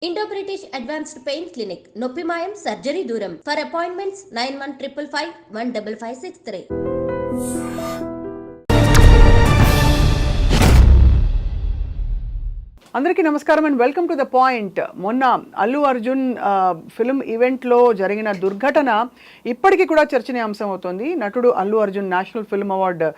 Indo British advanced pain clinic నొప్పి మాయం surgery దూరం ఫర్ అపాయింట్మెంట్స్ 9155515563. అందరికీ నమస్కారం and welcome to the point. మొన్న అల్లు అర్జున్ ఫిల్మ్ ఈవెంట్లో జరిగిన దుర్ఘటన ఇప్పటికీ కూడా చర్చనీయాంశం అవుతుంది. నటుడు Allu Arjun national film award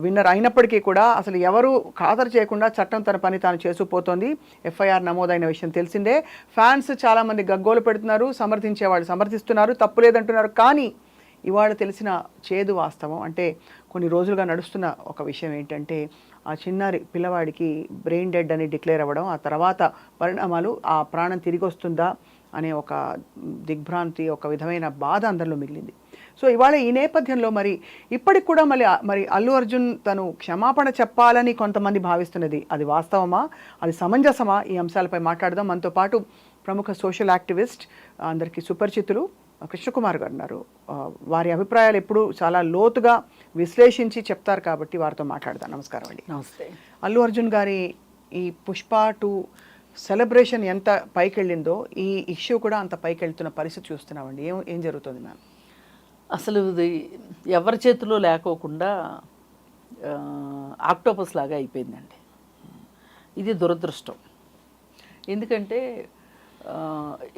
winner అయినప్పటికీ కూడా అసలు ఎవరు ఖాతరు చేయకుండా చట్టం తన పని తాను చేసుకుపోతోంది. ఎఫ్ఐఆర్ నమోదైన విషయం తెలిసిందే. ఫ్యాన్స్ చాలామంది గగ్గోలు పెడుతున్నారు, సమర్థించేవాళ్ళు సమర్థిస్తున్నారు, తప్పు లేదంటున్నారు. కానీ ఇవాళ తెలిసిన చేదు వాస్తవం అంటే కొన్ని రోజులుగా నడుస్తున్న ఒక విషయం ఏంటంటే ఆ చిన్నారి పిల్లవాడికి బ్రెయిన్ డెడ్ అని డిక్లేర్ అవ్వడం, ఆ తర్వాత పరిణామాలు, ఆ ప్రాణం తిరిగి వస్తుందా అనే ఒక దిగ్భ్రాంతి, ఒక విధమైన బాధ అందరిలో మిగిలింది. సో ఇవాళ ఈ నేపథ్యంలో ఇప్పటికి కూడా మరి అల్లు అర్జున్ తను క్షమాపణ చెప్పాలని కొంతమంది భావిస్తున్నది అది వాస్తవమా, అది సమంజసమా? ఈ అంశాలపై మాట్లాడదాం. మనతో పాటు ప్రముఖ సోషల్ యాక్టివిస్ట్, అందరికీ సుపరిచితులు కృష్ణకుమార్ గారు ఉన్నారు. వారి అభిప్రాయాలు ఎప్పుడు చాలా లోతుగా విశ్లేషించి చెప్తారు కాబట్టి వారితో మాట్లాడదాం. నమస్కారం అండి. నమస్తే. అల్లు అర్జున్ గారి ఈ పుష్ప 2 సెలబ్రేషన్ ఎంత పైకి వెళ్ళిందో ఈ ఇష్యూ కూడా అంత పైకి వెళ్తున్న పరిస్థితి చూస్తున్నామండి. ఏం జరుగుతుంది మ్యామ్? అసలు ఇది ఎవరి చేతిలో లేకోకుండా ఆక్టోపస్ లాగా అయిపోయిందండి. ఇది దురదృష్టం. ఎందుకంటే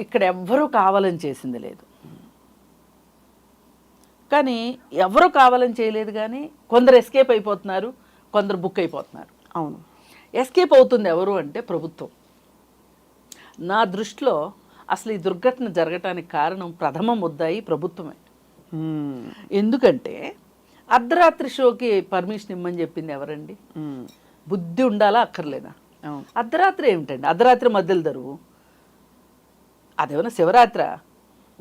ఇక్కడ ఎవ్వరూ కావాలని చేసింది లేదు, కానీ ఎవరు కావాలని చేయలేదు. కానీ కొందరు ఎస్కేప్ అయిపోతున్నారు, కొందరు బుక్ అయిపోతున్నారు. అవును, ఎస్కేప్ అవుతుంది ఎవరు అంటే ప్రభుత్వం. నా దృష్టిలో అసలు ఈ దుర్ఘటన జరగటానికి కారణం ప్రథమ ముద్దాయి ప్రభుత్వమే. ఎందుకంటే అర్ధరాత్రి షోకి పర్మిషన్ ఇమ్మని చెప్పింది ఎవరండి? బుద్ధి ఉండాలా అక్కర్లేదా? అర్ధరాత్రి ఏమిటండి? అర్ధరాత్రి మధ్యలో దరువు అదేమన్నా శివరాత్రి?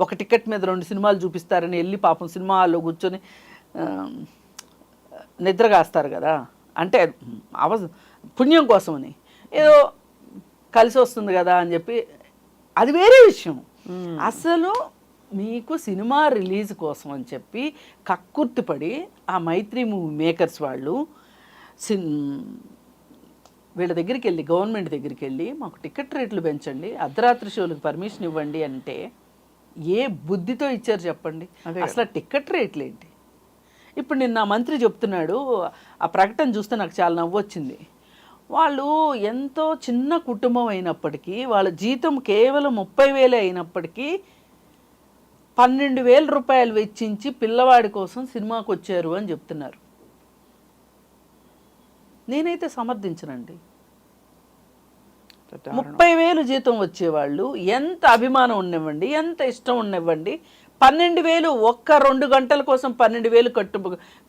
ఒక టికెట్ మీద 2 సినిమాలు చూపిస్తారని వెళ్ళి పాపం సినిమా హాల్లో కూర్చొని నిద్రగాస్తారు కదా. అంటే పుణ్యం కోసమని ఏదో కలిసి వస్తుంది కదా అని చెప్పి అది వేరే విషయం. అసలు మీకు సినిమా రిలీజ్ కోసం అని చెప్పి కక్కుర్తిపడి ఆ మైత్రి మూవీ మేకర్స్ వాళ్ళు వీళ్ళ దగ్గరికి వెళ్ళి, గవర్నమెంట్ దగ్గరికి వెళ్ళి మాకు టికెట్ రేట్లు పెంచండి, అర్ధరాత్రి షోలకు పర్మిషన్ ఇవ్వండి అంటే ఏ బుద్ధితో ఇచ్చారు చెప్పండి? అసలు టికెట్ రేట్లు ఏంటి? ఇప్పుడు నిన్న మంత్రి చెప్తున్నాడు, ఆ ప్రకటన చూస్తే నాకు చాలా నవ్వొచ్చింది. వాళ్ళు ఎంతో చిన్న కుటుంబం అయినప్పటికీ, వాళ్ళ జీతం కేవలం 30,000 అయినప్పటికీ 12,000 రూపాయలు వెచ్చించి పిల్లవాడి కోసం సినిమాకి వచ్చారు అని చెప్తున్నారు. నేనైతే సమర్థించనండి. 30,000 జీతం వచ్చేవాళ్ళు ఎంత అభిమానం ఉన్నవ్వండి, ఎంత ఇష్టం ఉన్నవ్వండి, 12,000 ఒక్క 2 గంటల కోసం 12,000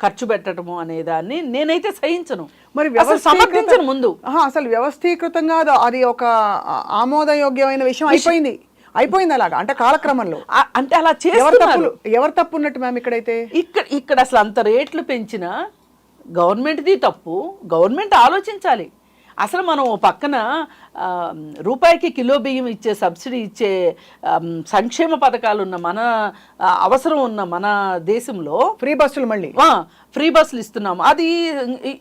ఖర్చు పెట్టడము అనేదాన్ని నేనైతే సహించను. మరి సమర్థించను. ముందు అసలు వ్యవస్థీకృతంగా అది ఒక ఆమోదయోగ్యమైన విషయం అయిపోయింది అలాగా, అంటే కాలక్రమంలో. అంటే అలా చేస్తున్నారు. ఎవరు తప్పు ఉన్నట్టు మ్యామ్ ఇక్కడైతే? ఇక్కడ అసలు అంత రేట్లు పెంచిన గవర్నమెంట్ది తప్పు. గవర్నమెంట్ ఆలోచించాలి. అసలు మనం పక్కన రూపాయికి కిలో బియ్యం ఇచ్చే, సబ్సిడీ ఇచ్చే సంక్షేమ పథకాలు ఉన్న మన అవసరం ఉన్న మన దేశంలో ఫ్రీ బస్సులు ఇస్తున్నాము. అది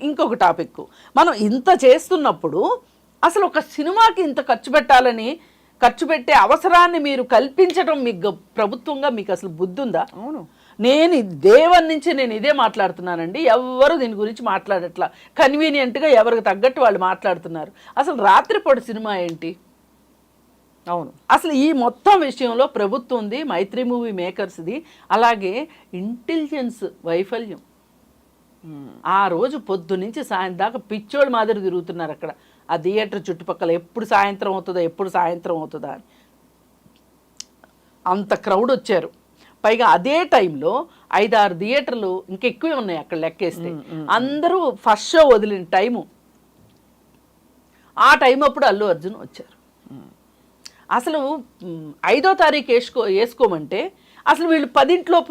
ఇంకొక టాపిక్. మనం ఇంత చేస్తున్నప్పుడు అసలు ఒక సినిమాకి ఇంత ఖర్చు పెట్టే అవసరాన్ని మీరు కల్పించడం మీకు ప్రభుత్వంగా మీకు అసలు బుద్ధి ఉందా? అవును, నేను దేవన్ నుంచి నేను ఇదే మాట్లాడుతున్నానండి. ఎవరు దీని గురించి మాట్లాడట్లా. కన్వీనియంట్గా ఎవరికి తగ్గట్టు వాళ్ళు మాట్లాడుతున్నారు. అసలు రాత్రిపూట సినిమా ఏంటి? అవును, అసలు ఈ మొత్తం విషయంలో ప్రభుత్వంది, మైత్రి మూవీ మేకర్స్ది, అలాగే ఇంటెలిజెన్స్ వైఫల్యం. ఆ రోజు పొద్దు నుంచి సాయంత్రం దాకా పిచ్చోళ్ళ మాదిరి తిరుగుతున్నారు అక్కడ ఆ థియేటర్ చుట్టుపక్కల. ఎప్పుడు సాయంత్రం అవుతుందా అని అంత క్రౌడ్ వచ్చారు. పైగా అదే టైంలో 5-6 థియేటర్లు ఇంకా ఎక్కువే ఉన్నాయి అక్కడ లెక్కేస్తే. అందరూ ఫస్ట్ షో వదిలిన టైము. ఆ టైం అప్పుడు అల్లు అర్జున్ వచ్చారు. అసలు 5వ తారీఖు వేసుకోమంటే అసలు వీళ్ళు 10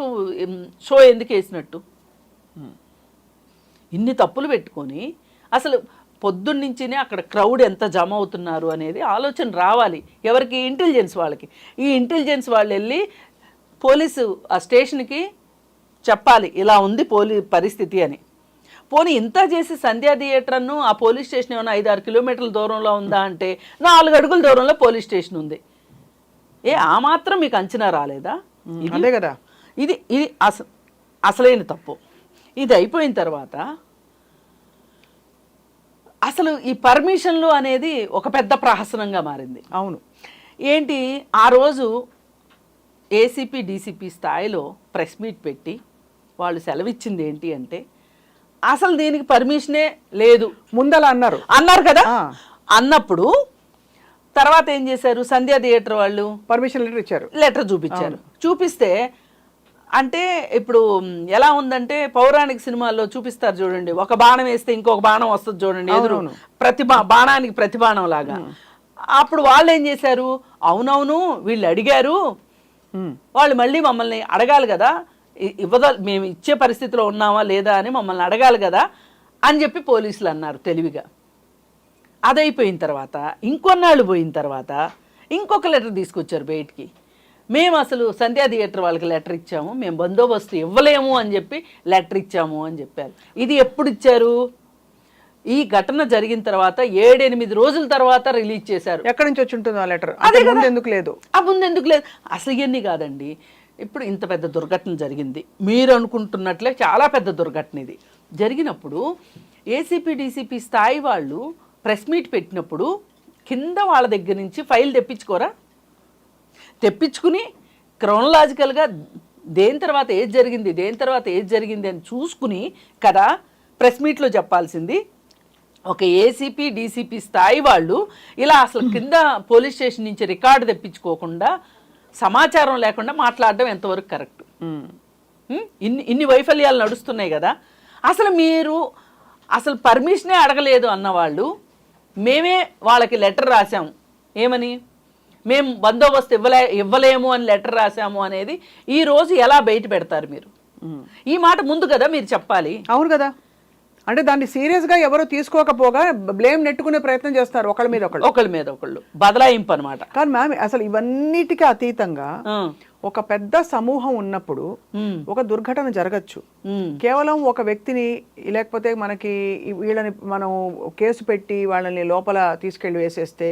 షో ఎందుకు వేసినట్టు? ఇన్ని తప్పులు పెట్టుకొని అసలు పొద్దున్నుంచినే అక్కడ క్రౌడ్ ఎంత జమ అవుతున్నారు అనేది ఆలోచన రావాలి ఎవరికి? ఇంటెలిజెన్స్ వాళ్ళకి. ఈ ఇంటెలిజెన్స్ వాళ్ళు వెళ్ళి పోలీసు ఆ స్టేషన్కి చెప్పాలి ఇలా ఉంది పరిస్థితి అని. పోనీ ఇంత చేసి సంధ్యా థియేటర్ను ఆ పోలీస్ స్టేషన్ ఏమైనా 5-6 కిలోమీటర్ల దూరంలో ఉందా అంటే 4 అడుగుల దూరంలో పోలీస్ స్టేషన్ ఉంది. ఆ మాత్రం మీకు అంచనా రాలేదా? అదే కదా, ఇది ఇది అసలైన తప్పు. ఇది అయిపోయిన తర్వాత అసలు ఈ పర్మిషన్లు అనేది ఒక పెద్ద ప్రహసనంగా మారింది. అవును. ఏంటి, ఆ రోజు ఏసీపీ డీసీపీ స్థాయిలో ప్రెస్ మీట్ పెట్టి వాళ్ళు సెలవిచ్చింది ఏంటి అంటే అసలు దీనికి పర్మిషనే లేదు ముందలా అన్నారు కదా. అన్నప్పుడు తర్వాత ఏం చేశారు, సంధ్యా థియేటర్ వాళ్ళు పర్మిషన్ లెటర్ చూపించారు. చూపిస్తే అంటే ఇప్పుడు ఎలా ఉందంటే పౌరాణిక సినిమాల్లో చూపిస్తారు చూడండి, ఒక బాణం వేస్తే ఇంకొక బాణం వస్తుంది చూడండి ఎదురు, బాణానికి ప్రతి బాణం లాగా. అప్పుడు వాళ్ళు ఏం చేశారు, అవునవును వీళ్ళు అడిగారు, వాళ్ళు మళ్ళీ మమ్మల్ని అడగాలి కదా, మేము ఇచ్చే పరిస్థితిలో ఉన్నామా లేదా అని మమ్మల్ని అడగాలి కదా అని చెప్పి పోలీసులు అన్నారు తెలివిగా. అదైపోయిన తర్వాత ఇంకొన్నాళ్ళు పోయిన తర్వాత ఇంకొక లెటర్ తీసుకొచ్చారు బయటికి, మేము అసలు సంధ్యా థియేటర్ వాళ్ళకి లెటర్ ఇచ్చాము, మేము బందోబస్తు ఇవ్వలేము అని చెప్పి లెటర్ ఇచ్చాము అని చెప్పారు. ఇది ఎప్పుడు ఇచ్చారు, ఈ ఘటన జరిగిన తర్వాత 7-8 రోజుల తర్వాత రిలీజ్ చేశారు. ఎక్కడి నుంచి వచ్చి ఉంటుంది ఆ లెటర్? ముందు ఎందుకు లేదు? అసలు ఇవన్నీ కాదండి. ఇప్పుడు ఇంత పెద్ద దుర్ఘటన జరిగింది, మీరు అనుకుంటున్నట్లే చాలా పెద్ద దుర్ఘటన ఇది జరిగినప్పుడు ఏసీపీ డీసీపీ స్థాయి వాళ్ళు ప్రెస్ మీట్ పెట్టినప్పుడు కింద వాళ్ళ దగ్గర నుంచి ఫైల్ తెప్పించుకుని క్రోనలాజికల్గా దేని తర్వాత ఏది జరిగింది అని చూసుకుని కదా ప్రెస్ మీట్లో చెప్పాల్సింది. ఒక ఏసీపీ డీసీపీ స్థాయి వాళ్ళు ఇలా అసలు కింద పోలీస్ స్టేషన్ నుంచి రికార్డు తెప్పించుకోకుండా సమాచారం లేకుండా మాట్లాడడం ఎంతవరకు కరెక్ట్? ఇన్ని వైఫల్యాలు నడుస్తున్నాయి కదా. మీరు అసలు పర్మిషనే అడగలేదు అన్నవాళ్ళు మేమే వాళ్ళకి లెటర్ రాసాము, ఏమని, మేము బందోబస్తు ఇవ్వలేము అని లెటర్ రాసాము అనేది ఈ రోజు ఎలా బయట పెడతారు మీరు? ఈ మాట ముందు కదా మీరు చెప్పాలి. అవును కదా, అంటే దాన్ని సీరియస్గా ఎవరు తీసుకోకపోగా బ్లేమ్ నెట్టుకునే ప్రయత్నం చేస్తారు ఒకళ్ళ మీద ఒకళ్ళు బదలాయింపు అనమాట. కానీ మ్యామ్ అసలు ఇవన్నిటికీ అతీతంగా ఒక పెద్ద సమూహం ఉన్నప్పుడు ఒక దుర్ఘటన జరగచ్చు. కేవలం ఒక వ్యక్తిని లేకపోతే మనకి వీళ్ళని మనం కేసు పెట్టి వాళ్ళని లోపల తీసుకెళ్ళి వేసేస్తే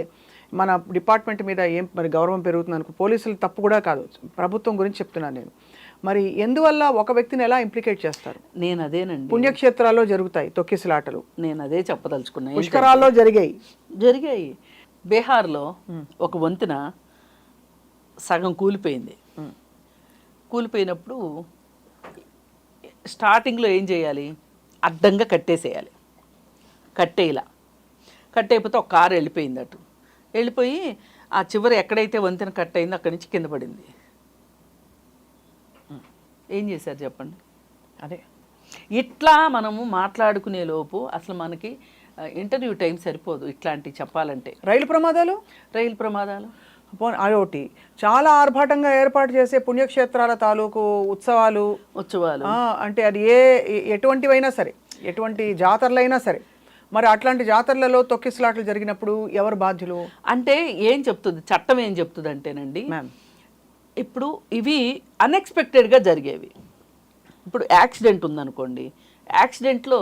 మన డిపార్ట్మెంట్ మీద ఏం మరి గౌరవం పెరుగుతుంది అనుకో. పోలీసులు తప్పు కూడా కాదు, ప్రభుత్వం గురించి చెప్తున్నాను నేను. మరి ఎందువల్ల ఒక వ్యక్తిని ఎలా ఇంప్లికేట్ చేస్తారు? నేను అదేనండి, పుణ్యక్షేత్రాల్లో జరుగుతాయి తొక్కిసలాటలు, నేను అదే చెప్పదలుచుకున్నా. పుష్కరాల్లో జరిగాయి. బీహార్లో ఒక వంతెన సగం కూలిపోయింది. కూలిపోయినప్పుడు స్టార్టింగ్లో ఏం చేయాలి, అడ్డంగా కట్టేసేయాలి. కట్టేయకపోతే ఒక కారు వెళ్ళిపోయి ఆ చివరి ఎక్కడైతే వంతెన కట్ అయిందో అక్కడి నుంచి కింద పడింది. ఏం చేశారు చెప్పండి? అదే ఇట్లా మనము మాట్లాడుకునే లోపు అసలు మనకి ఇంటర్వ్యూ టైం సరిపోదు ఇట్లాంటివి చెప్పాలంటే. రైలు ప్రమాదాలు అదొకటి. చాలా ఆర్భాటంగా ఏర్పాటు చేసే పుణ్యక్షేత్రాల తాలూకు ఉత్సవాలు అంటే అది ఎటువంటివైనా సరే, ఎటువంటి జాతరలైనా సరే, మరి అట్లాంటి జాతరలలో తొక్కిసలాట్లు జరిగినప్పుడు ఎవరు బాధ్యులు? అంటే ఏం చెప్తుంది చట్టం, ఏం చెప్తుంది అంటేనండి, ఇప్పుడు ఇవి అన్ఎక్స్పెక్టెడ్గా జరిగేవి. ఇప్పుడు యాక్సిడెంట్ ఉందనుకోండి, యాక్సిడెంట్లో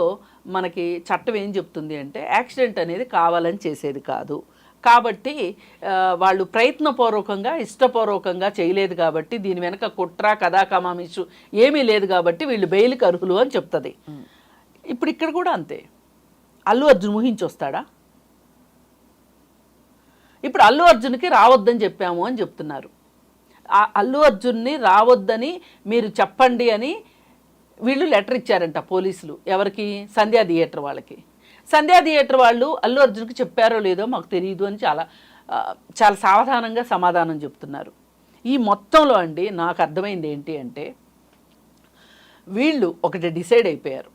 మనకి చట్టం ఏం చెప్తుంది అంటే యాక్సిడెంట్ అనేది కావాలని చేసేది కాదు కాబట్టి వాళ్ళు ప్రయత్నపూర్వకంగా ఇష్టపూర్వకంగా చేయలేదు కాబట్టి దీని వెనక కుట్ర కథా కమామిషు ఏమీ లేదు కాబట్టి వీళ్ళు బెయిల్కి అర్హులు అని చెప్తుంది. ఇప్పుడు ఇక్కడ కూడా అంతే. అల్లు అర్జున్ ఊహించి వస్తాడా? ఇప్పుడు అల్లు అర్జున్కి రావద్దని చెప్పాము అని చెప్తున్నారు. ఆ అల్లు అర్జున్ని రావద్దని మీరు చెప్పండి అని వీళ్ళు లెటర్ ఇచ్చారంట పోలీసులు. ఎవరికి? సంధ్యా థియేటర్ వాళ్ళకి. సంధ్యా థియేటర్ వాళ్ళు అల్లు అర్జున్కి చెప్పారో లేదో మాకు తెలియదు అని చాలా సావధానంగా సమాధానం చెప్తున్నారు. ఈ మొత్తంలో అండి నాకు అర్థమైంది ఏంటి అంటే వీళ్ళు ఒకటి డిసైడ్ అయిపోయారు,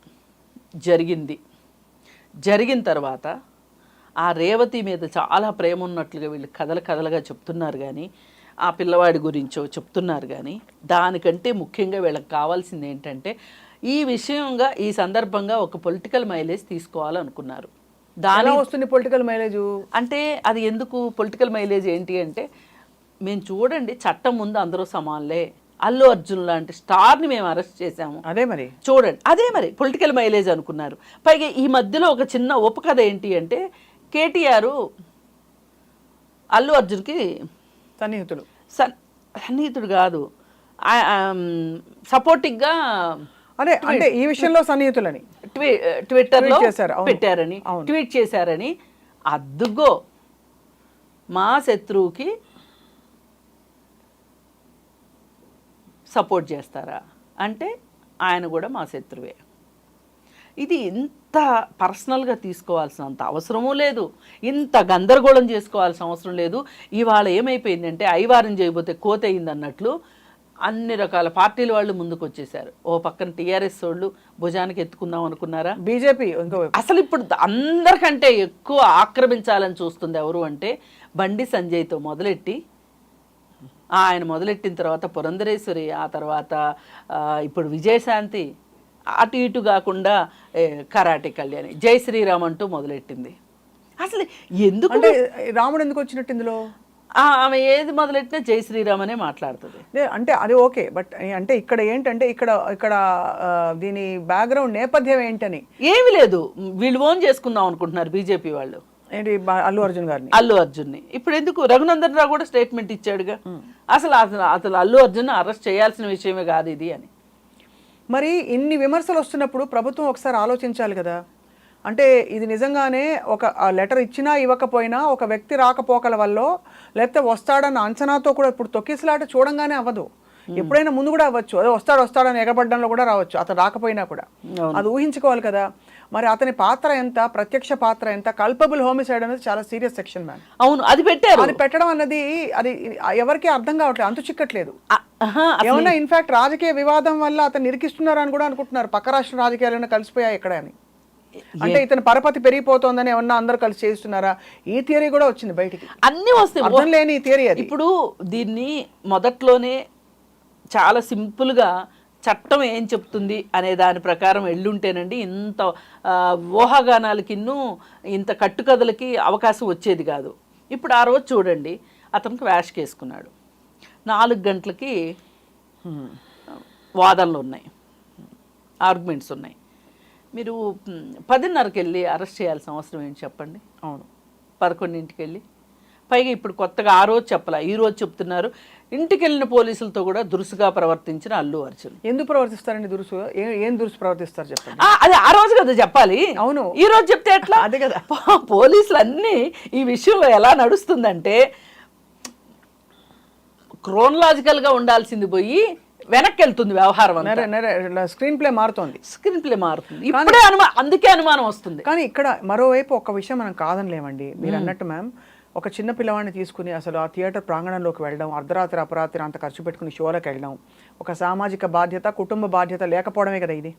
జరిగిన తర్వాత ఆ రేవతి మీద చాలా ప్రేమ ఉన్నట్లుగా వీళ్ళు కథలుగా చెప్తున్నారు కానీ ఆ పిల్లవాడి గురించో చెప్తున్నారు కానీ దానికంటే ముఖ్యంగా వీళ్ళకి కావాల్సింది ఏంటంటే ఈ విషయంగా ఈ సందర్భంగా ఒక పొలిటికల్ మైలేజ్ తీసుకోవాలనుకున్నారు. దాని వస్తుంది పొలిటికల్ మైలేజ్ అంటే అది ఎందుకు పొలిటికల్ మైలేజ్ ఏంటి అంటే మేము చూడండి చట్టం ముందు అందరూ సమానలే అల్లు అర్జున్ లాంటి స్టార్ని మేము అరెస్ట్ చేశాము. అదే మరి చూడండి, అదే మరి పొలిటికల్ మైలేజ్ అనుకున్నారు. పైగా ఈ మధ్యలో ఒక చిన్న ఉపకథ ఏంటి అంటే, కేటీఆర్ అల్లు అర్జున్కి సన్నిహితుడు కాదు, సపోర్టివ్గా అదే అంటే ఈ విషయంలో సన్నిహితులని ట్విట్టర్లో పెట్టారని, ట్వీట్ చేశారని. అద్దుగో మా శత్రువుకి సపోర్ట్ చేస్తారా అంటే ఆయన కూడా మా శత్రువే. ఇది ఇంత పర్సనల్గా తీసుకోవాల్సినంత అవసరమూ లేదు, ఇంత గందరగోళం చేసుకోవాల్సిన అవసరం లేదు. ఇవాళ ఏమైపోయిందంటే ఐవారం చేయబోతే కోత అయింది అన్నట్లు అన్ని రకాల పార్టీల వాళ్ళు ముందుకు వచ్చేసారు. ఓ పక్కన టీఆర్ఎస్ వాళ్ళు భుజానికి ఎత్తుకుందాం అనుకున్నారా, బీజేపీ అసలు ఇప్పుడు అందరికంటే ఎక్కువ ఆక్రమించాలని చూస్తుంది ఎవరు అంటే బండి సంజయ్తో మొదలెట్టి, ఆయన మొదలెట్టిన తర్వాత పురంధరేశ్వరి, ఆ తర్వాత ఇప్పుడు విజయశాంతి, అటు ఇటు కాకుండా కరాటే కళ్యాణి, జై శ్రీరామ్ అంటూ మొదలెట్టింది. అసలు ఎందుకు రాముడు ఎందుకు వచ్చినట్టు ఇందులో? ఆమె ఏది మొదలెట్టినా జై శ్రీరామ్ అనే మాట్లాడుతుంది. అంటే అది ఓకే, బట్ అంటే ఇక్కడ ఏంటంటే ఇక్కడ దీని బ్యాక్గ్రౌండ్ నేపథ్యం ఏంటని ఏమి లేదు, వీళ్ళు ఓన్ చేసుకుందాం అనుకుంటున్నారు బీజేపీ వాళ్ళు. ఏంటి అల్లు అర్జున్ గారిని, అల్లు అర్జున్ని. ఇప్పుడు ఎందుకు రఘునందన్ రావు కూడా స్టేట్మెంట్ ఇచ్చాడుగా, అసలు అసలు అల్లు అర్జున్ అరెస్ట్ చేయాల్సిన విషయమే కాదు ఇది అని. మరి ఇన్ని విమర్శలు వస్తున్నప్పుడు ప్రభుత్వం ఒకసారి ఆలోచించాలి కదా. అంటే ఇది నిజంగానే ఒక లెటర్ ఇచ్చినా ఇవ్వకపోయినా ఒక వ్యక్తి రాకపోకల వల్ల, లేకపోతే వస్తాడన్న అంచనాతో కూడా ఇప్పుడు తొక్కిసలాట చూడంగానే అవ్వదు, ఎప్పుడైనా ముందు కూడా అవ్వచ్చు. అదే వస్తాడని ఎగబడ్డంలో కూడా రావచ్చు, అతను రాకపోయినా కూడా అది ఊహించుకోవాలి కదా. మరి అతని పాత్ర ఎంత, ప్రత్యక్ష పాత్ర ఎంత, కల్పబుల్ హోమిసైడ్ అనేది చాలా సీరియస్ సెక్షన్ మ్యామ్. అవును, అది పెట్టారు. అది పెట్టడం అన్నది అది ఎవరికి అర్థం కావట్లేదు, అంతు చిక్కట్లేదు. ఏమన్నా ఇన్ఫాక్ట్ రాజకీయ వివాదం వల్ల అతను నిరికిస్తున్నారని కూడా అనుకుంటున్నారు, పక్క రాష్ట్ర రాజకీయాలు కలిసిపోయాయి ఇక్కడ అని. అంటే ఇతను పరపతి పెరిగిపోతుందని ఏమన్నా అందరూ కలిసి చేస్తున్నారా? ఈ థియరీ కూడా వచ్చింది బయటికి, అన్ని వస్తాయి, అర్థం లేని ఈ థియరీ అది. ఇప్పుడు దీన్ని మొదట్లోనే చాలా సింపుల్గా చట్టం ఏం చెప్తుంది అనే దాని ప్రకారం వెళ్ళుంటేనండి ఇంత ఊహాగానాలకిన్ను ఇంత కట్టుకథలకి అవకాశం వచ్చేది కాదు. ఇప్పుడు ఆ రోజు చూడండి, అతనికి వ్యాష్కి వేసుకున్నాడు, 4 గంటలకి వాదనలు ఉన్నాయి, ఆర్గ్యుమెంట్స్ ఉన్నాయి. మీరు 10:30కి వెళ్ళి అరెస్ట్ చేయాల్సిన అవసరం ఏంటి చెప్పండి? అవును, 11ంటికి వెళ్ళి. పైగా ఇప్పుడు కొత్తగా ఆ రోజు చెప్పాల, ఈ రోజు చెప్తున్నారు ఇంటికి వెళ్ళిన పోలీసులతో కూడా దురుసుగా ప్రవర్తించిన అల్లు అర్జున్. ఎందుకు ప్రవర్తిస్తారండి దురుసు? ఏం దురుసు ప్రవర్తిస్తారు చెప్పండి? అది ఆ రోజు కదా చెప్పాలి. అవును, ఈ రోజు చెప్తే ఎట్లా? అదే కదా, పోలీసులు అన్నీ ఈ విషయంలో ఎలా నడుస్తుందంటే క్రోనలాజికల్గా ఉండాల్సింది పోయి వెనక్కి వెళ్తుంది వ్యవహారం, స్క్రీన్ ప్లే మారుతుంది, ఇప్పుడే అందుకే అనుమానం వస్తుంది. కానీ ఇక్కడ మరోవైపు ఒక విషయం మనం కాదనిలేమండి, మీరు అన్నట్టు మ్యామ్, ఒక చిన్న పిల్లవాడిని తీసుకుని అసలు ఆ థియేటర్ ప్రాంగణంలోకి వెళ్ళడం, అర్ధరాత్రి అపరాత్రి అంత ఖర్చు పెట్టుకుని షోలకు వెళ్ళడం, ఒక సామాజిక బాధ్యత, కుటుంబ బాధ్యత లేకపోవడమే కదా ఇది.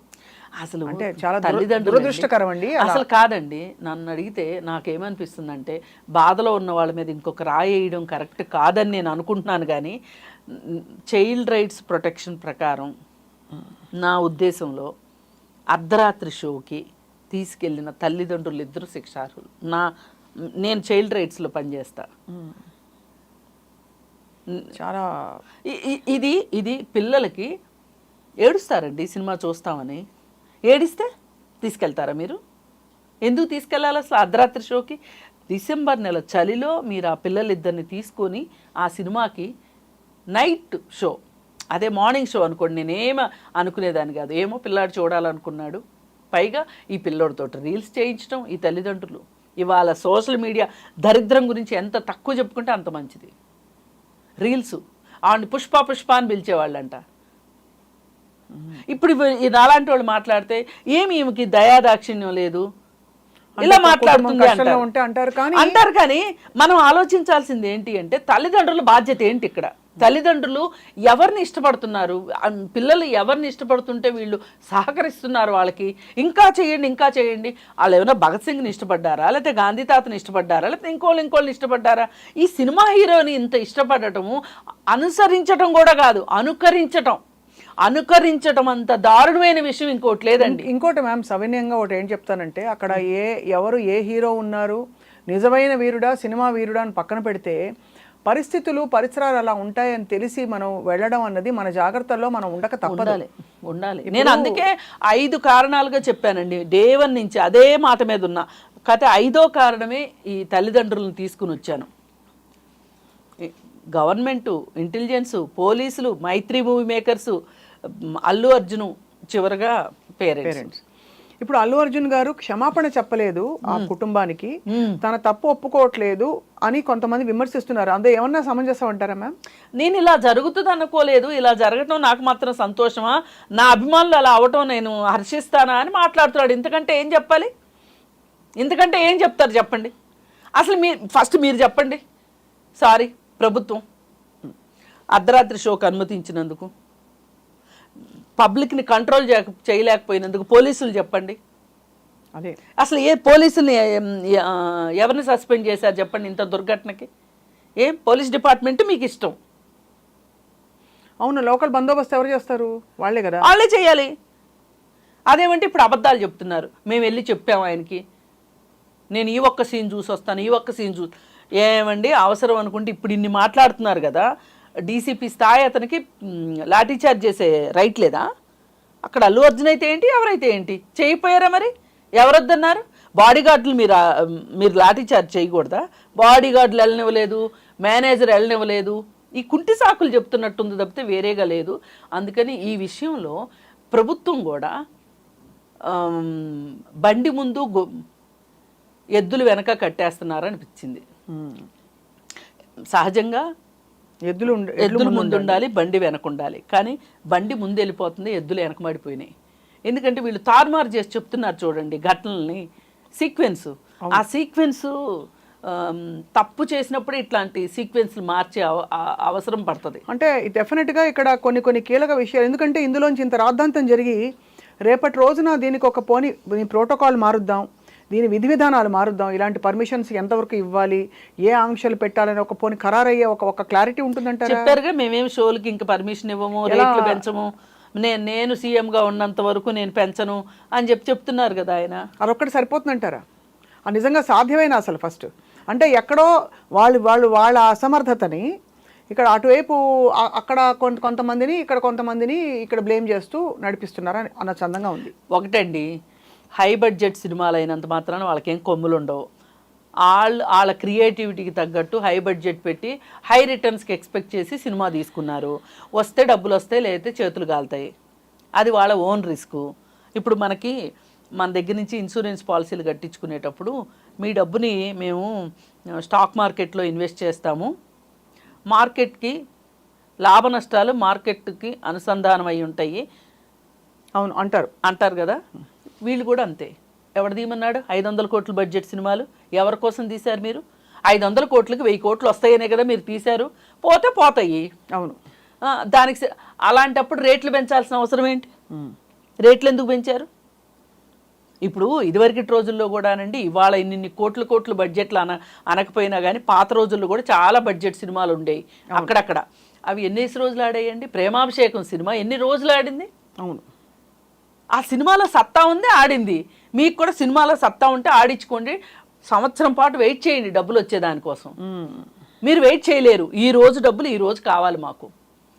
అసలు అంటే చాలా దురదృష్టకరం అండి. అసలు కాదండి, నన్ను అడిగితే నాకేమనిపిస్తుందంటే బాధలో ఉన్న వాళ్ళ మీద ఇంకొక రాయేయడం కరెక్ట్ కాదని నేను అనుకుంటున్నాను. కానీ చైల్డ్ రైట్స్ ప్రొటెక్షన్ ప్రకారం నా ఉద్దేశంలో అర్ధరాత్రి షోకి తీసుకెళ్ళిన తల్లిదండ్రులు ఇద్దరు శిక్షార్హులు. నేను చైల్డ్ రైట్స్లో పనిచేస్తా. చాలా ఇది పిల్లలకి ఏడుస్తారండి సినిమా చూస్తామని. ఏడిస్తే తీసుకెళ్తారా మీరు? ఎందుకు తీసుకెళ్ళాలి అసలు అర్ధరాత్రి షోకి? డిసెంబర్ నెల చలిలో మీరు ఆ పిల్లలిద్దరిని తీసుకొని ఆ సినిమాకి నైట్ షో, అదే మార్నింగ్ షో అనుకోండి, నేనేమో అనుకునేదాన్ని కాదు, ఏమో పిల్లాడు చూడాలనుకున్నాడు. పైగా ఈ పిల్లోడితో రీల్స్ చేయించడం ఈ తల్లిదండ్రులు. ఇవాళ సోషల్ మీడియా దరిద్రం గురించి ఎంత తక్కువ చెప్పుకుంటే అంత మంచిది. రీల్స్ ఆవిడ పుష్ప అని పిలిచేవాళ్ళంట. ఇప్పుడు అలాంటి వాళ్ళు మాట్లాడితే ఏమి ఈమెకి దయాదాక్షిణ్యం లేదు, ఇలా మాట్లాడుతుంది అంటారు. కానీ మనం ఆలోచించాల్సింది ఏంటి అంటే తల్లిదండ్రుల బాధ్యత ఏంటి ఇక్కడ? తల్లిదండ్రులు ఎవరిని ఇష్టపడుతున్నారు, పిల్లలు ఎవరిని ఇష్టపడుతుంటే వీళ్ళు సహకరిస్తున్నారు వాళ్ళకి. ఇంకా చేయండి. వాళ్ళు ఏమైనా భగత్ సింగ్ని ఇష్టపడ్డారా, లేకపోతే గాంధీ తాతని ఇష్టపడ్డారా, లేకపోతే ఇంకోళ్ళని ఇష్టపడ్డారా? ఈ సినిమా హీరోని ఇంత ఇష్టపడటము అనుసరించటం కూడా కాదు, అనుకరించటం అంత దారుణమైన విషయం ఇంకోటి లేదండి. ఇంకోటి మ్యామ్, సవినయంగా ఒకటి ఏం చెప్తానంటే, అక్కడ ఎవరు ఏ హీరో ఉన్నారు, నిజమైన వీరుడా సినిమా వీరుడా అని పక్కన పెడితే పరిస్థితులు పరిసరాలు అలా ఉంటాయని తెలిసి మనం వెళ్ళడం అన్నది మన జాగ్రత్తల్లో మనం ఉండక తప్పదు. ఉండాలి. నేను అందుకే 5 కారణాలుగా చెప్పానండి. డే 1 నుంచి అదే మాట మీద ఉన్నా. కాకపోతే 5వ కారణమే ఈ తల్లిదండ్రులను తీసుకుని వచ్చాను. గవర్నమెంటు, ఇంటెలిజెన్సు, పోలీసులు, మైత్రి మూవీ మేకర్సు, అల్లు అర్జును, చివరగా పేరెంట్స్. ఇప్పుడు అల్లు అర్జున్ గారు క్షమాపణ చెప్పలేదు ఆ కుటుంబానికి, తన తప్పు ఒప్పుకోవట్లేదు అని కొంతమంది విమర్శిస్తున్నారు. అందులో ఏమన్నా సమంజసం అంటారా మ్యామ్? నేను ఇలా జరుగుతుంది అనుకోలేదు, ఇలా జరగటం నాకు మాత్రం సంతోషమా, నా అభిమానులు అలా అవటం నేను హర్షిస్తానా అని మాట్లాడుతున్నాడు. ఇంతకంటే ఏం చెప్పాలి? ఇంతకంటే ఏం చెప్తారు చెప్పండి? అసలు ఫస్ట్ మీరు చెప్పండి. సారీ ప్రభుత్వం అర్ధరాత్రి షోకు అనుమతించినందుకు, పబ్లిక్ని కంట్రోల్ చేయలేకపోయినందుకు పోలీసులు చెప్పండి. అదే అసలు ఏ పోలీసుల్ని ఎవరిని సస్పెండ్ చేశారు చెప్పండి ఇంత దుర్ఘటనకి? పోలీస్ డిపార్ట్మెంట్ మీకు ఇష్టం. అవును, లోకల్ బందోబస్తు ఎవరు చేస్తారు? వాళ్ళే కదా, వాళ్ళే చేయాలి. అదేమంటే ఇప్పుడు అబద్ధాలు చెప్తున్నారు. మేము వెళ్ళి చెప్పాము ఆయనకి, నేను ఈ ఒక్క సీన్ చూసి వస్తాను, ఈ ఒక్క సీన్ చూసి. ఏమండి అవసరం అనుకుంటే ఇప్పుడు ఇన్ని మాట్లాడుతున్నారు కదా, డీసీపీ స్థాయి అతనికి లాఠీచార్జ్ చేసే రైట్ లేదా? అక్కడ అల్లు అర్జున్ అయితే ఏంటి, ఎవరైతే ఏంటి, చేయకపోయారా? మరి ఎవరొద్దన్నారు? బాడీగార్డులు మీరు లాఠీచార్జ్ చేయకూడదా? బాడీగార్డులు వెళ్ళనివ్వలేదు, మేనేజర్ వెళ్ళనివ్వలేదు. ఈ కుంటి సాకులు చెప్తున్నట్టుంది తప్పితే వేరేగా లేదు. అందుకని ఈ విషయంలో ప్రభుత్వం కూడా బండి ముందు ఎద్దులు వెనక కట్టేస్తున్నారు అనిపించింది. సహజంగా ఎద్దులు ముందు ఉండాలి, బండి వెనక ఉండాలి. కానీ బండి ముందు వెళ్ళిపోతుంది, ఎద్దులు వెనకబడిపోయినాయి. ఎందుకంటే వీళ్ళు తారుమారు చేసి చెప్తున్నారు చూడండి ఘటనల్ని, సీక్వెన్స్. ఆ సీక్వెన్స్ తప్పు చేసినప్పుడు ఇట్లాంటి సీక్వెన్స్లు మార్చే అవసరం పడుతుంది. అంటే డెఫినెట్గా ఇక్కడ కొన్ని కీలక విషయాలు, ఎందుకంటే ఇందులోంచి ఇంత రాద్ధాంతం జరిగి రేపటి రోజున దీనికి ఒక ప్రోటోకాల్ మారుద్దాం, దీని విధి విధానాలు మారుద్దాం, ఇలాంటి పర్మిషన్స్ ఎంతవరకు ఇవ్వాలి, ఏ ఆంక్షలు పెట్టాలని ఒక ఖరారయ్యే ఒక క్లారిటీ ఉంటుందంటారా? చెప్పారుగా మేమేం షోలకి ఇంకా పర్మిషన్ ఇవ్వము, రేట్లు పెంచము, నేను సీఎంగా ఉన్నంత వరకు నేను పెంచను అని చెప్తున్నారు కదా ఆయన. అదొక్కటి సరిపోతుందంటారా? నిజంగా సాధ్యమైన అసలు ఫస్ట్ అంటే ఎక్కడో వాళ్ళ అసమర్థతని ఇక్కడ అటువైపు అక్కడ కొంతమందిని ఇక్కడ బ్లేమ్ చేస్తూ నడిపిస్తున్నారా అన్న చందంగా ఉంది. ఒకటండి, హై బడ్జెట్ సినిమాలు అయినంత మాత్రాన వాళ్ళకేం కొమ్ములు ఉండవు. వాళ్ళ క్రియేటివిటీకి తగ్గట్టు హై బడ్జెట్ పెట్టి హై రిటర్న్స్కి ఎక్స్పెక్ట్ చేసి సినిమా తీసుకున్నారు. వస్తే డబ్బులు వస్తాయి, లేకపోతే చేతులు కాలుతాయి. అది వాళ్ళ ఓన్ రిస్క్. ఇప్పుడు మన దగ్గర నుంచి ఇన్సూరెన్స్ పాలసీలు కట్టించుకునేటప్పుడు మీ డబ్బుని మేము స్టాక్ మార్కెట్లో ఇన్వెస్ట్ చేస్తాము, మార్కెట్కి లాభ నష్టాలు మార్కెట్కి అనుసంధానం అయి ఉంటాయి అవును అంటారు కదా. వీళ్ళు కూడా అంతే. ఎవడు తీయమన్నాడు? 500 కోట్ల బడ్జెట్ సినిమాలు ఎవరి కోసం తీశారు మీరు? 500 కోట్లకి 1000 కోట్లు వస్తాయనే కదా మీరు తీశారు. పోతాయి. అవును, దానికి అలాంటప్పుడు రేట్లు పెంచాల్సిన అవసరం ఏంటి? రేట్లు ఎందుకు పెంచారు? ఇప్పుడు ఇదివరకటి రోజుల్లో కూడానండి, ఇవాళ ఇన్ని కోట్ల బడ్జెట్లు అనకపోయినా కానీ పాత రోజుల్లో కూడా చాలా బడ్జెట్ సినిమాలు ఉండేవి అక్కడక్కడ. అవి ఎన్ని రోజులు ఆడాయండి? ప్రేమాభిషేకం సినిమా ఎన్ని రోజులు ఆడింది? అవును, ఆ సినిమాలో సత్తా ఉంది, ఆడింది. మీకు కూడా సినిమాలో సత్తా ఉంటే ఆడించుకోండి, సంవత్సరం పాటు వెయిట్ చేయండి డబ్బులు వచ్చేదానికోసం. మీరు వెయిట్ చేయలేరు. ఈ రోజు డబ్బులు ఈ రోజు కావాలి మాకు.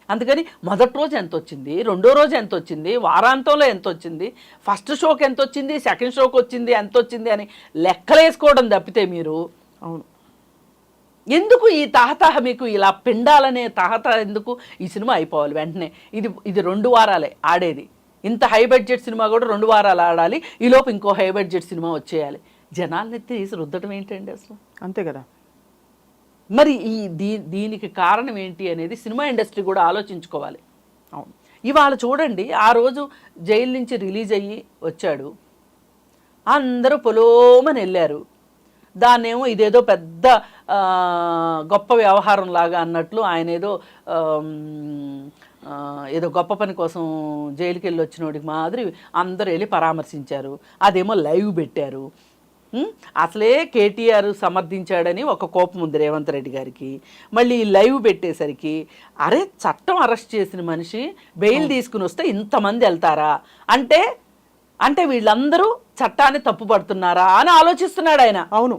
అందుకని మొదటి రోజు ఎంత వచ్చింది, రెండో రోజు ఎంత వచ్చింది, వారాంతంలో ఎంత వచ్చింది, ఫస్ట్ షోకి ఎంత వచ్చింది, సెకండ్ షోకి వచ్చింది ఎంత వచ్చింది అని లెక్కలేసుకోవడం తప్పితే మీరు అవును ఎందుకు ఈ తహతహ, మీకు ఇలా పిండాలనే తహతహ ఎందుకు? ఈ సినిమా అయిపోవాలి వెంటనే. ఇది 2 వారాలే ఆడేది. ఇంత హై బడ్జెట్ సినిమా కూడా 2 వారాలు ఆడాలి, ఈలోపు ఇంకో హై బడ్జెట్ సినిమా వచ్చేయాలి. జనాల్ని తీసి రుద్దడం ఏంటండి అసలు? అంతే కదా. మరి దీనికి కారణం ఏంటి అనేది సినిమా ఇండస్ట్రీ కూడా ఆలోచించుకోవాలి. అవును, ఇవాళ చూడండి, ఆ రోజు జైలు నుంచి రిలీజ్ అయ్యి వచ్చాడు, అందరూ పొలోమని వెళ్ళారు. దాన్నేమో ఇదేదో పెద్ద గొప్ప వ్యవహారం లాగా అన్నట్లు ఆయన ఏదో గొప్ప పని కోసం జైలుకి వెళ్ళి వచ్చినోడికి మాదిరి అందరూ వెళ్ళి పరామర్శించారు. అదేమో లైవ్ పెట్టారు. అసలే కేటీఆర్ సమర్థించాడని ఒక కోపం ఉంది రేవంత్ రెడ్డి గారికి. మళ్ళీ లైవ్ పెట్టేసరికి అరే చట్టం అరెస్ట్ చేసిన మనిషి బెయిల్ తీసుకుని వస్తే ఇంతమంది వెళ్తారా అంటే వీళ్ళందరూ చట్టాన్ని తప్పుపడుతున్నారా అని ఆలోచిస్తున్నాడు ఆయన. అవును,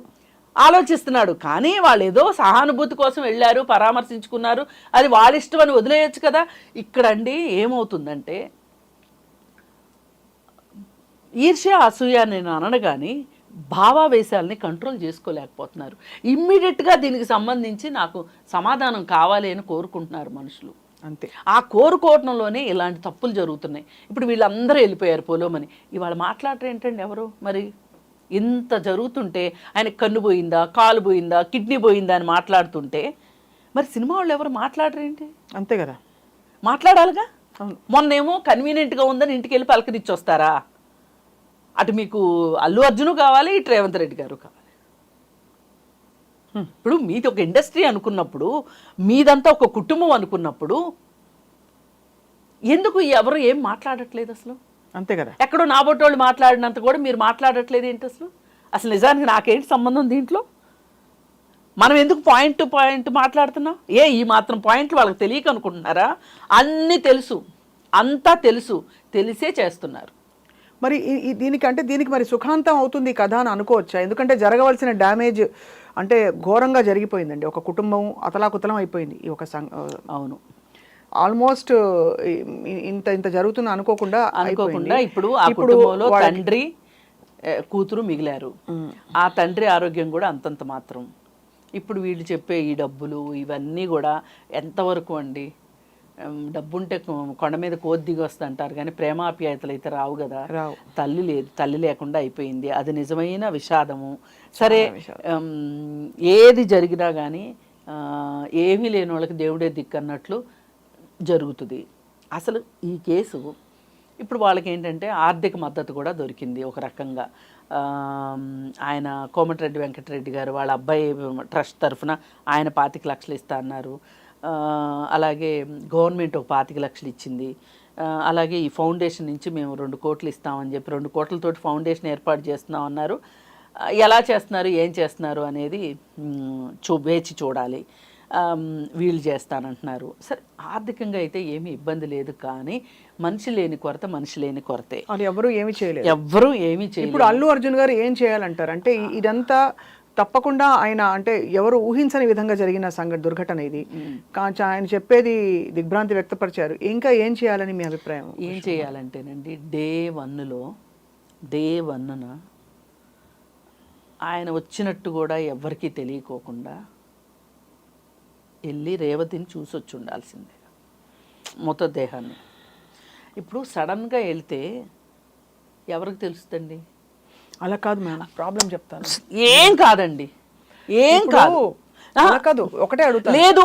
ఆలోచిస్తున్నాడు. కానీ వాళ్ళు ఏదో సహానుభూతి కోసం వెళ్ళారు, పరామర్శించుకున్నారు, అది వాళ్ళ ఇష్టం అని వదిలేయచ్చు కదా. ఇక్కడ అండి ఏమవుతుందంటే ఈర్ష్య అసూయ నేను అనను కానీ భావావేశాలని కంట్రోల్ చేసుకోలేకపోతున్నారు. ఇమ్మీడియట్గా దీనికి సంబంధించి నాకు సమాధానం కావాలి అని కోరుకుంటున్నారు మనుషులు. అంతే. ఆ కోరుకోవటంలోనే ఇలాంటి తప్పులు జరుగుతున్నాయి. ఇప్పుడు వీళ్ళందరూ వెళ్ళిపోయారు పొలోమని, ఇవాళ మాట్లాడరు ఏంటండి ఎవరు? మరి ఇంత జరుగుతుంటే ఆయన కన్ను పోయిందా, కాలు పోయిందా, కిడ్నీ పోయిందా అని మాట్లాడుతుంటే మరి సినిమా వాళ్ళు ఎవరు మాట్లాడరేంటి? అంతే కదా, మాట్లాడాలిగా. మొన్నేమో కన్వీనియంట్గా ఉందని ఇంటికి వెళ్ళి పలకరించి వస్తారా? అటు మీకు అల్లు అర్జును కావాలి, ఇటు రేవంత్ రెడ్డి గారు కావాలి. ఇప్పుడు మీది ఒక ఇండస్ట్రీ అనుకున్నప్పుడు, మీదంతా ఒక కుటుంబం అనుకున్నప్పుడు ఎందుకు ఎవరు ఏం మాట్లాడట్లేదు అసలు? అంతే కదా. ఎక్కడో నాబొట్టోళ్ళు మాట్లాడినంత కూడా మీరు మాట్లాడట్లేదు ఏంటి అసలు? అసలు నిజానికి నాకేంటి సంబంధం దీంట్లో? మనం ఎందుకు పాయింట్ టు పాయింట్ మాట్లాడుతున్నాం? ఈ మాత్రం పాయింట్లు వాళ్ళకి తెలియక అనుకుంటున్నారా? అన్నీ తెలుసు, అంతా తెలుసు, తెలిసే చేస్తున్నారు. మరి దీనికి మరి సుఖాంతం అవుతుంది కదా అని అనుకోవచ్చా? ఎందుకంటే జరగవలసిన డ్యామేజ్ అంటే ఘోరంగా జరిగిపోయిందండి. ఒక కుటుంబం అతలాకుతలం అయిపోయింది. ఈ ఒక అవును, ఆల్మోస్ట్ ఇంత జరుగుతున్నా అనుకోకుండా ఇప్పుడు ఆ కుటుంబంలో తండ్రి కూతురు మిగిలారు. ఆ తండ్రి ఆరోగ్యం కూడా అంతంత మాత్రం. ఇప్పుడు వీళ్ళు చెప్పే ఈ డబ్బులు ఇవన్నీ కూడా ఎంతవరకు అండి? డబ్బుంటే కొండ మీద కోతి దిగి వస్తుంది అంటారు, కానీ ప్రేమాప్యాయతలు అయితే రావు కదా. తల్లి లేదు, తల్లి లేకుండా అయిపోయింది. అది నిజమైన విషాదము. సరే, ఏది జరిగినా కానీ ఏమీ లేని వాళ్ళకి దేవుడే దిక్కు అన్నట్లు జరుగుతుంది. అసలు ఈ కేసు ఇప్పుడు వాళ్ళకి ఏంటంటే ఆర్థిక మద్దతు కూడా దొరికింది ఒక రకంగా. ఆయన కోమటిరెడ్డి వెంకటరెడ్డి గారు వాళ్ళ అబ్బాయి ట్రస్ట్ తరఫున ఆయన 25 లక్షలు ఇస్తా అన్నారు. అలాగే గవర్నమెంట్ ఒక 25 లక్షలు ఇచ్చింది. అలాగే ఈ ఫౌండేషన్ నుంచి మేము 2 కోట్లు ఇస్తామని చెప్పి 2 కోట్లతోటి ఫౌండేషన్ ఏర్పాటు చేస్తున్నాం అన్నారు. ఎలా చేస్తున్నారు, ఏం చేస్తున్నారు అనేది వేచి చూడాలి. వీళ్ళు చేస్తానంటున్నారు. సరే, ఆర్థికంగా అయితే ఏమీ ఇబ్బంది లేదు, కానీ మనిషి లేని కొరతే. అది ఎవరు ఏమీ చేయలేదు. ఇప్పుడు అల్లు అర్జున్ గారు ఏం చేయాలంటారు? అంటే ఇదంతా తప్పకుండా ఆయన అంటే ఎవరు ఊహించని విధంగా జరిగిన దుర్ఘటన ఇది. కానీ ఆయన చెప్పేది దిగ్భ్రాంతి వ్యక్తపరిచారు. ఇంకా ఏం చేయాలని మీ అభిప్రాయం? ఏం చేయాలంటేనండి, డే 1న ఆయన వచ్చినట్టు కూడా ఎవరికీ తెలియకోకుండా వెళ్ళి రేవతిని చూసొచ్చి ఉండాల్సిందే, మృతదేహాన్ని. ఇప్పుడు సడన్గా వెళ్తే ఎవరికి తెలుస్తుందండి? అలా కాదు మేడం, ప్రాబ్లం చెప్తాను. ఏం కాదండి, ఏం కాదు, ఒకటే అడుగుతా. లేదు,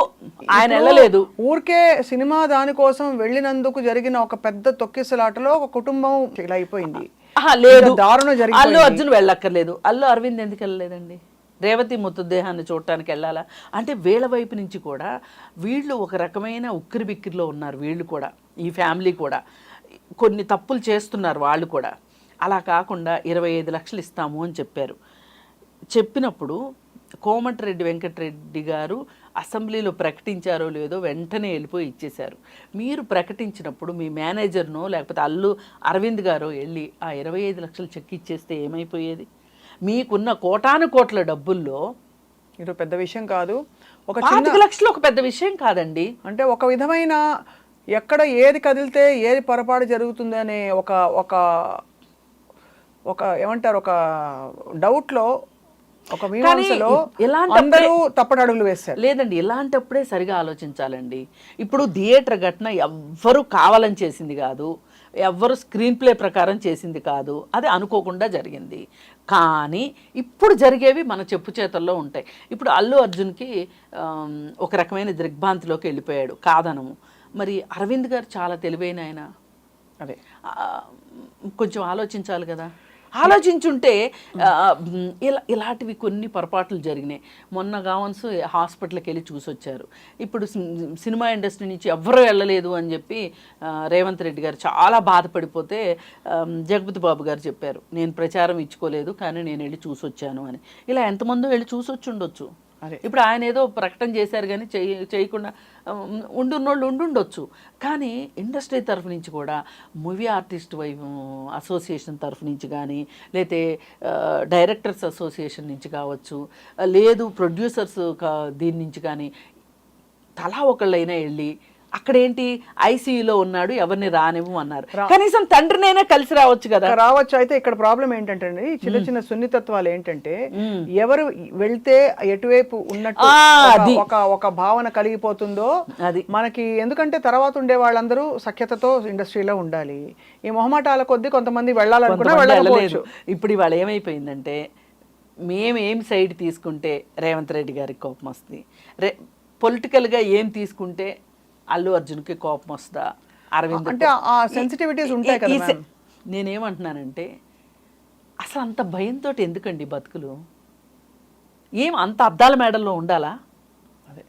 ఆయన వెళ్ళలేదు. ఊరికే సినిమా దానికోసం వెళ్ళినందుకు జరిగిన ఒక పెద్ద తొక్కిసలాటలో ఒక కుటుంబం ఇలా అయిపోయింది. లేదు, దారుణం జరిగింది. అల్లు అర్జున్ వెళ్ళక్కర్లేదు. అల్లు అరవింద్ ఎందుకు వెళ్ళలేదండి? రేవతి మృతదేహాన్ని చూడటానికి వెళ్ళాలా? అంటే వీళ్ళ వైపు నుంచి కూడా వీళ్ళు ఒక రకమైన ఉక్కిరి బిక్కిరిలో ఉన్నారు. వీళ్ళు కూడా, ఈ ఫ్యామిలీ కూడా కొన్ని తప్పులు చేస్తున్నారు వాళ్ళు కూడా. అలా కాకుండా 25 లక్షలు ఇస్తాము అని చెప్పారు. చెప్పినప్పుడు కోమటిరెడ్డి వెంకటరెడ్డి గారు అసెంబ్లీలో ప్రకటించారో లేదో వెంటనే వెళ్ళిపోయి ఇచ్చేశారు. మీరు ప్రకటించినప్పుడు మీ మేనేజర్నో లేకపోతే అల్లు అరవింద్ గారో వెళ్ళి ఆ 25 లక్షలు చెక్ ఇచ్చేస్తే ఏమైపోయేది? మీకున్న కోటాను కోట్ల డబ్బుల్లో ఇది పెద్ద విషయం కాదు. ఒక 25 లక్షలు ఒక పెద్ద విషయం కాదండి. అంటే ఒక విధమైన ఎక్కడ ఏది కదిలితే ఏది పొరపాటు జరుగుతుందనే ఒక ఏమంటారు, ఒక డౌట్లో, ఒక మీమాంసలో అందరూ తప్పటడుగులు వేస్తారు. లేదండి, ఇలాంటప్పుడే సరిగా ఆలోచించాలండి. ఇప్పుడు థియేటర్ ఘటన ఎవ్వరూ కావాలని చేసింది కాదు, ఎవ్వరు స్క్రీన్ ప్లే ప్రకారం చేసింది కాదు, అది అనుకోకుండా జరిగింది. కానీ ఇప్పుడు జరిగేవి మన చెప్పు చేతల్లో ఉంటాయి. ఇప్పుడు అల్లు అర్జున్కి ఒక రకమైన దిగ్భ్రాంతిలోకి వెళ్ళిపోయాడు, కాదనము. మరి అరవింద్ గారు చాలా తెలివైన ఆయన, అదే కొంచెం ఆలోచించాలి కదా. ఆలోచించుంటే ఇలాంటివి కొన్ని పొరపాట్లు జరిగినాయి. మొన్న గావన్స్ హాస్పిటల్కి వెళ్ళి చూసొచ్చారు. ఇప్పుడు సినిమా ఇండస్ట్రీ నుంచి ఎవ్వరూ వెళ్ళలేదు అని చెప్పి రేవంత్ రెడ్డి గారు చాలా బాధపడిపోతే జగపతి బాబు గారు చెప్పారు, నేను ప్రచారం ఇచ్చుకోలేదు కానీ నేను వెళ్ళి చూసొచ్చాను అని. ఇలా ఎంతమందో వెళ్ళి చూసొచ్చి ఉండొచ్చు. అదే. ఇప్పుడు ఆయన ఏదో ప్రకటన చేశారు కానీ చేయకుండా ఉండున్నోళ్ళు ఉండుండొచ్చు. కానీ ఇండస్ట్రీ తరఫు నుంచి కూడా మూవీ ఆర్టిస్ట్ అసోసియేషన్ తరఫు నుంచి కానీ, లేతే డైరెక్టర్స్ అసోసియేషన్ నుంచి కావచ్చు, లేదు ప్రొడ్యూసర్స్ దీని నుంచి కానీ తలా ఒకళ్ళైనా వెళ్ళి అక్కడేంటి ఐసీయూలో ఉన్నాడు ఎవరిని రానివ్వు అన్నారు. కనీసం తండ్రినైనా కలిసి రావచ్చు కదా. రావచ్చు. అయితే ఇక్కడ ప్రాబ్లం ఏంటంటే చిన్న చిన్న సున్నితత్వాలు ఏంటంటే ఎవరు వెళ్తే ఎటువైపు ఉన్నట్టు ఒక భావన కలిగిపోతుందో అది మనకి. ఎందుకంటే తర్వాత ఉండే వాళ్ళందరూ సఖ్యతతో ఇండస్ట్రీలో ఉండాలి. ఈ మొహమాటాల కొద్దీ కొంతమంది వెళ్ళాలనుకున్నా వెళ్ళలేదు. ఇప్పుడు ఇవాళ ఏమైపోయిందంటే మేమేం సైడ్ తీసుకుంటే రేవంత్ రెడ్డి గారికి కోపం వస్తుంది, పొలిటికల్గా ఏం తీసుకుంటే అల్లు అర్జున్కి కోపం వస్తుందా, అరవింద్ అంటే ఆ సెన్సిటివిటీస్ ఉంటాయి కదా. నేనేమంటున్నానంటే అసలు అంత భయంతో ఎందుకండి బతుకులు? ఏం అంత అద్దాల మేడల్లో ఉండాలా? అదే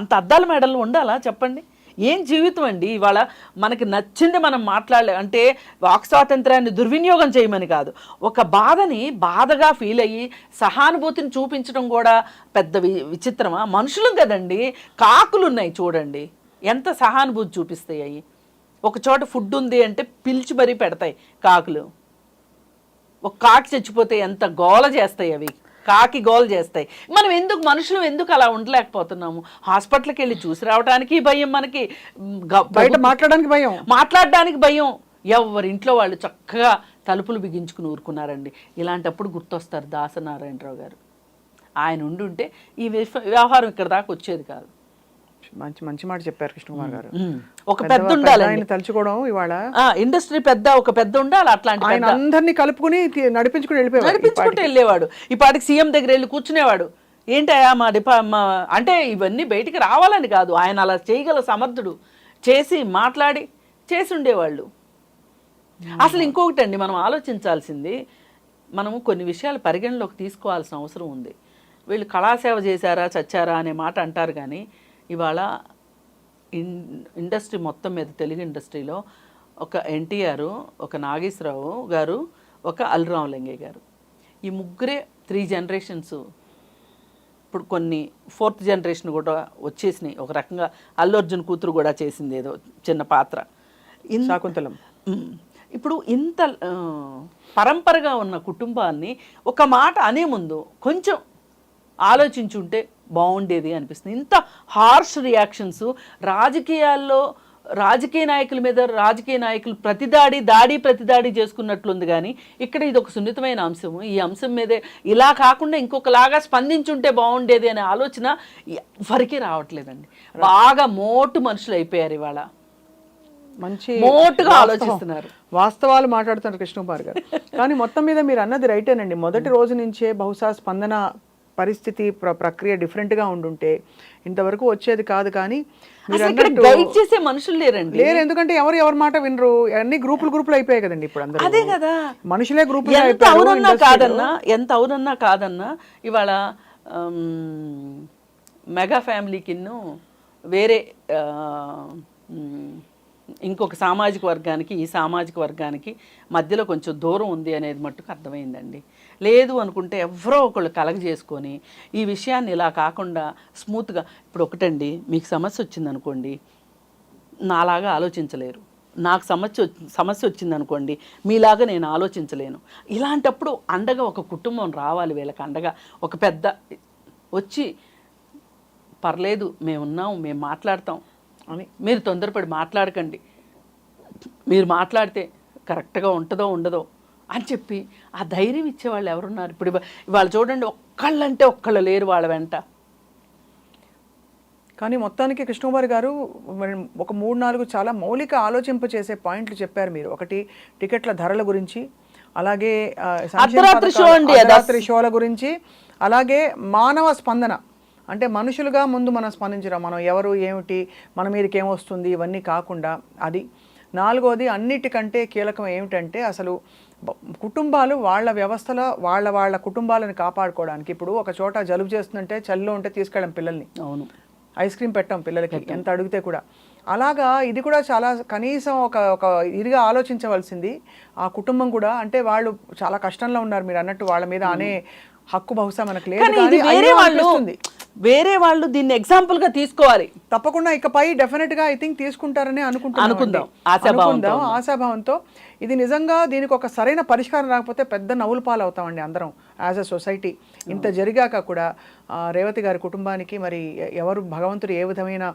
అంత అద్దాల మేడల్లో ఉండాలా చెప్పండి? ఏం జీవితం అండి? ఇవాళ మనకి నచ్చింది మనం మాట్లాడలే అంటే వాక్ స్వాతంత్రాన్ని దుర్వినియోగం చేయమని కాదు, ఒక బాధని బాధగా ఫీల్ అయ్యి సహానుభూతిని చూపించడం కూడా పెద్ద విచిత్రమా? మనుషులు కదండి, కాకులు ఉన్నాయి చూడండి ఎంత సహానుభూతి చూపిస్తాయి అవి. ఒక చోట ఫుడ్ ఉంది అంటే పిలిచి మరీ పెడతాయి కాకులు. ఒక కాకి చచ్చిపోతే ఎంత గోల చేస్తాయి అవి, కాకి గోల్ చేస్తాయి. మనం ఎందుకు మనుషులు ఎందుకు అలా ఉండలేకపోతున్నాము? హాస్పిటల్కి వెళ్ళి చూసి రావడానికి భయం, మనకి బయట మాట్లాడడానికి భయం. ఎవరింట్లో వాళ్ళు చక్కగా తలుపులు బిగించుకుని ఊరుకున్నారండి. ఇలాంటప్పుడు గుర్తొస్తారు దాసనారాయణరావు గారు. ఆయన ఉండుంటే ఈ వ్యవహారం ఇక్కడ దాకా వచ్చేది కాదు. మంచి మంచి మాట చెప్పారు కృష్ణకుమార్ గారు. ఒక పెద్ద ఉండాలి ఆయన తలుచుకోవడం ఇవాళ ఇండస్ట్రీ పెద్ద ఒక పెద్ద ఉండాలి. అట్లాంటి ఆయన అందరినీ కలుపుకుని నడిపించుకుంటూ వెళ్ళేవాడు. ఇప్పటికి సీఎం దగ్గర వెళ్ళి కూర్చునేవాడు. ఏంటయా మా అంటే ఇవన్నీ బయటికి రావాలని కాదు, ఆయన అలా చేయగల సమర్థుడు. చేసి మాట్లాడి చేసి ఉండేవాళ్ళు. అసలు ఇంకొకటి అండి మనం ఆలోచించాల్సింది, మనము కొన్ని విషయాలు పరిగణలోకి తీసుకోవాల్సిన అవసరం ఉంది. వీళ్ళు కళాసేవ చేశారా చచ్చారా అనే మాట అంటారు కానీ ఇవాళ ఇండస్ట్రీ మొత్తం మీద తెలుగు ఇండస్ట్రీలో ఒక ఎన్టీఆర్, ఒక నాగేశ్వరరావు గారు, ఒక అల్లు రామలింగయ్య గారు, ఈ ముగ్గురే 3 generations. ఇప్పుడు కొన్ని 4th generation కూడా వచ్చేసినాయి. ఒక రకంగా అల్లు అర్జున్ కూతురు కూడా చేసింది ఏదో చిన్న పాత్ర, శాకుంతలం. ఇప్పుడు ఇంత పరంపరగా ఉన్న కుటుంబాన్ని ఒక మాట అనే ముందు కొంచెం ఆలోచించుంటే బాగుండేది అనిపిస్తుంది. ఇంత హార్ష్ రియాక్షన్స్ రాజకీయాల్లో రాజకీయ నాయకుల మీద రాజకీయ నాయకులు ప్రతిదాడి చేసుకున్నట్లుంది. కానీ ఇక్కడ ఇది ఒక సున్నితమైన అంశము. ఈ అంశం మీదే ఇలా కాకుండా ఇంకొకలాగా స్పందించుంటే బాగుండేది అనే ఆలోచన ఎవరికీ రావట్లేదండి. బాగా మోటు మనుషులు అయిపోయారు ఇవాళ, మంచి మోటుగా ఆలోచిస్తున్నారు, వాస్తవాలు మాట్లాడుతున్నారు కృష్ణకుమార్ గారు. కానీ మొత్తం మీద మీరు అన్నది రైటేనండి. మొదటి రోజు నుంచే బహుశా స్పందన పరిస్థితి ప్రక్రియ డిఫరెంట్గా ఉండుంటే ఇంతవరకు వచ్చేది కాదు. కానీ గైడ్ చేసే మనుషులు లేరు. ఎందుకంటే ఎవరి మాట వినరు. అన్ని గ్రూపులు అయిపోయాయి కదండి ఇప్పుడు అందరూ. అదే కదా, మనుషులే గ్రూపులు. ఎంత అవునన్నా కాదన్నా ఇవాళ మెగా ఫ్యామిలీకి వేరే ఇంకొక సామాజిక వర్గానికి ఈ సామాజిక వర్గానికి మధ్యలో కొంచెం దూరం ఉంది అనేది మట్టుకు అర్థమైందండి. లేదు అనుకుంటే ఎవరో ఒకళ్ళు కలగజేసుకొని ఈ విషయాన్ని ఇలా కాకుండా స్మూత్గా, ఇప్పుడు ఒకటండి, మీకు సమస్య వచ్చిందనుకోండి నాలాగా ఆలోచించలేరు, నాకు సమస్య వచ్చిందనుకోండి మీలాగా నేను ఆలోచించలేను. ఇలాంటప్పుడు అండగా ఒక కుటుంబం రావాలి, వీళ్ళకి అండగా ఒక పెద్ద వచ్చి పర్లేదు మేమున్నాం, మేము మాట్లాడతాం అని, మీరు తొందరపడి మాట్లాడకండి, మీరు మాట్లాడితే కరెక్ట్గా ఉంటుందో ఉండదో అని చెప్పి ఆ ధైర్యం ఇచ్చేవాళ్ళు ఎవరున్నారు? ఇప్పుడు ఇవాళ చూడండి, ఒక్కళ్ళంటే ఒక్కళ్ళు లేరు వాళ్ళ వెంట. కానీ మొత్తానికి కృష్ణకుమార్ గారు ఒక 3-4 చాలా మౌలిక ఆలోచింపచేసే పాయింట్లు చెప్పారు మీరు. ఒకటి టికెట్ల ధరల గురించి, అలాగే అర్ధరాత్రి షోల గురించి, అలాగే మానవ స్పందన అంటే మనుషులుగా ముందు మనం స్పందించడం, మనం ఎవరు ఏమిటి మన మీదకి ఏమొస్తుంది ఇవన్నీ కాకుండా అది. 4వది అన్నిటికంటే కీలకం ఏమిటంటే అసలు కుటుంబాలు వాళ్ళ వ్యవస్థలో వాళ్ళ కుటుంబాలను కాపాడుకోవడానికి. ఇప్పుడు ఒక చోట జలుబు చేస్తుందంటే చలిలో ఉంటే తీసుకెళ్ళం పిల్లల్ని, అవును, ఐస్ క్రీమ్ పెట్టాం పిల్లలకి ఎంత అడిగితే కూడా. అలాగా ఇది కూడా చాలా కనీసం ఒక ఇదిగా ఆలోచించవలసింది ఆ కుటుంబం కూడా. అంటే వాళ్ళు చాలా కష్టంలో ఉన్నారు, మీరు అన్నట్టు వాళ్ళ మీద హక్కు బహుశా మనకు లేదు, కానీ ఇది కానీ వేరే అయ్యో వాళ్ళు అనిపిస్తుంది. వేరే వాళ్ళు దీన్ని ఎగ్జాంపుల్ గా తీసుకోవాలి. తప్పకుండా ఇకపై డెఫినెట్ గా ఐ థింక్ తీసుకుంటారని అనుకుందాం, ఆశాభావంతో. ఇది నిజంగా దీనికి ఒక సరైన పరిష్కారం రాకపోతే పెద్ద నవ్వుల పాలు అవుతామండి అందరం యాజ్ అ సొసైటీ. ఇంత జరిగాక కూడా రేవతి గారి కుటుంబానికి మరి ఎవరు భగవంతుడు ఏ విధమైన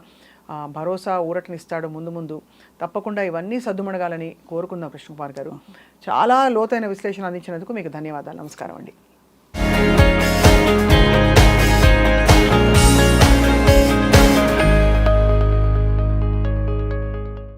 భరోసా ఊరటనిస్తాడు ముందు తప్పకుండా ఇవన్నీ సద్దుమణగాలని కోరుకుందాం. కృష్ణకుమార్ గారు చాలా లోతైన విశ్లేషణ అందించినందుకు మీకు ధన్యవాదాలు. నమస్కారం అండి.